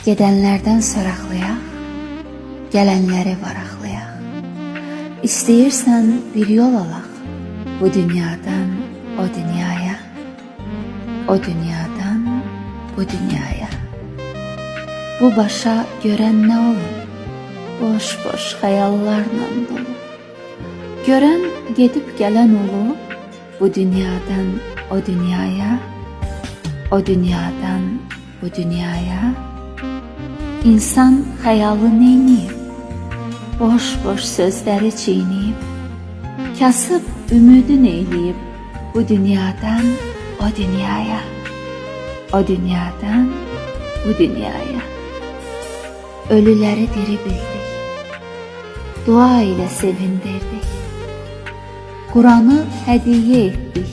Gedənlərdən soraqlayaq, gələnləri varaqlayaq. İstəyirsən bir yol alaq, bu dünyadan o dünyaya, o dünyadan bu dünyaya. Bu başa görən nə olur? Boş-boş xəyallarla dolu. Görən gedib gələn olur, bu dünyadan o dünyaya, o dünyadan bu dünyaya. İnsan xəyalı neyniyib? Boş-boş sözləri çiyniyib, kasıb ümidi neyliyib, bu dünyadan o dünyaya, o dünyadan bu dünyaya. Ölüləri diri bildik, dua ilə sevindirdik, Quranı hədiyyə etdik,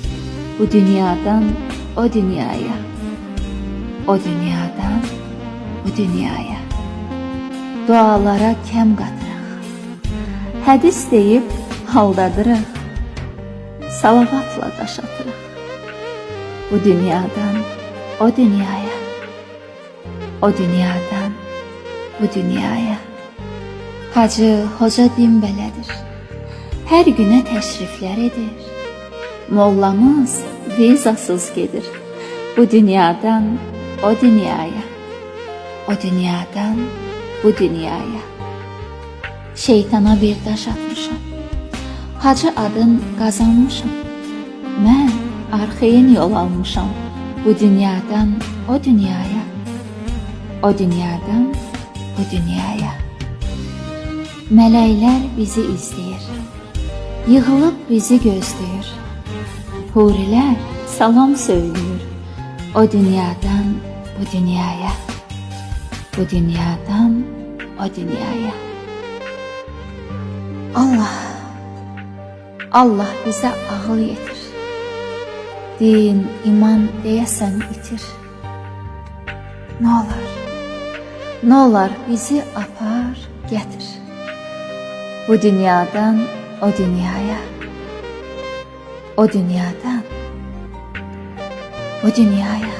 bu dünyadan o dünyaya, o dünyadan bu dünyaya. Dualara kəm qatırıq, hədis deyib aldadırıq, salavatla daş atırıq, bu dünyadan o dünyaya, o dünyadan bu dünyaya. Hacı, hoca din belədir, hər günə təşriflər edir, mollamız vizasız gedir, bu dünyadan o dünyaya, o dünyadan bu dünyaya. Şeytana bir daş atmışam, hacı adın qazanmışam, mən arxeyin yol almışam, bu dünyadan o dünyaya, o dünyadan bu dünyaya. Mələklər bizi izləyir, yığılıb bizi gözləyir, hurilər salam söyləyir, o dünyadan bu dünyaya, bu dünyadan o dünyaya. Allah bizə ağıl yetir, din, iman deyəsən itir. Nə olar bizi apar, gətir, bu dünyadan o dünyaya, o dünyadan bu dünyaya.